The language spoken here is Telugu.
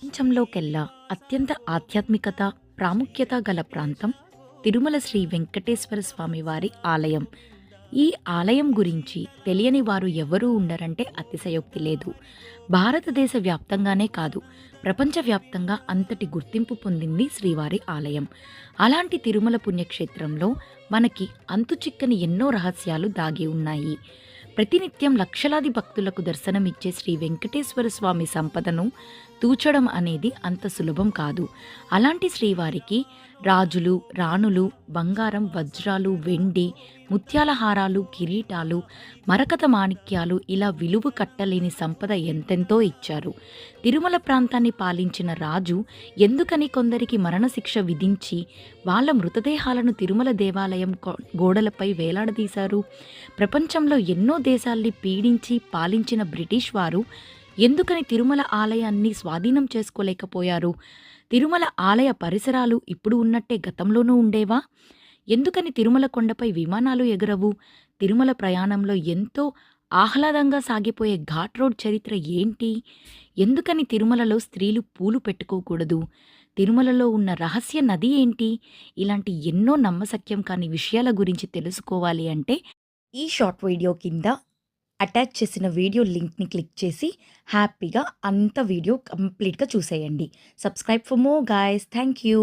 ప్రపంచంలోకెల్లా అత్యంత ఆధ్యాత్మికత, ప్రాముఖ్యత గల ప్రాంతం తిరుమల శ్రీ వెంకటేశ్వర స్వామి వారి ఆలయం. ఈ ఆలయం గురించి తెలియని వారు ఎవరూ ఉండరంటే అతిశయోక్తి లేదు. భారతదేశ వ్యాప్తంగానే కాదు, ప్రపంచవ్యాప్తంగా అంతటి గుర్తింపు పొందింది శ్రీవారి ఆలయం. అలాంటి తిరుమల పుణ్యక్షేత్రంలో మనకి అంతుచిక్కని ఎన్నో రహస్యాలు దాగి ఉన్నాయి. ప్రతినిత్యం లక్షలాది భక్తులకు దర్శనమిచ్చే శ్రీ వెంకటేశ్వర స్వామి సంపదను తూచడం అనేది అంత సులభం కాదు. అలాంటి శ్రీవారికి రాజులు, రాణులు బంగారం, వజ్రాలు, వెండి, ముత్యాల హారాలు, కిరీటాలు, మరకత మాణిక్యాలు ఇలా విలువ కట్టలేని సంపద ఎంతెంతో ఇచ్చారు. తిరుమల ప్రాంతాన్ని పాలించిన రాజు ఎందుకని కొందరికి మరణశిక్ష విధించి వాళ్ళ మృతదేహాలను తిరుమల దేవాలయం గోడలపై వేలాడదీశారు? ప్రపంచంలో ఎన్నో దేశాల్ని పీడించి పాలించిన బ్రిటిష్ వారు ఎందుకని తిరుమల ఆలయాన్ని స్వాధీనం చేసుకోలేకపోయారు? తిరుమల ఆలయ పరిసరాలు ఇప్పుడు ఉన్నట్టే గతంలోనూ ఉండేవా? ఎందుకని తిరుమల కొండపై విమానాలు ఎగరవు? తిరుమల ప్రయాణంలో ఎంతో ఆహ్లాదంగా సాగిపోయే ఘాట్ రోడ్ చరిత్ర ఏంటి? ఎందుకని తిరుమలలో స్త్రీలు పూలు పెట్టుకోకూడదు? తిరుమలలో ఉన్న రహస్య నది ఏంటి? ఇలాంటి ఎన్నో నమ్మశక్యం కాని విషయాల గురించి తెలుసుకోవాలి అంటే ఈ షార్ట్ వీడియో కింద అటాచ్ చేసిన వీడియో లింక్ని క్లిక్ చేసి హ్యాపీగా అంత వీడియో కంప్లీట్గా చూసేయండి. Subscribe for more guys. Thank you.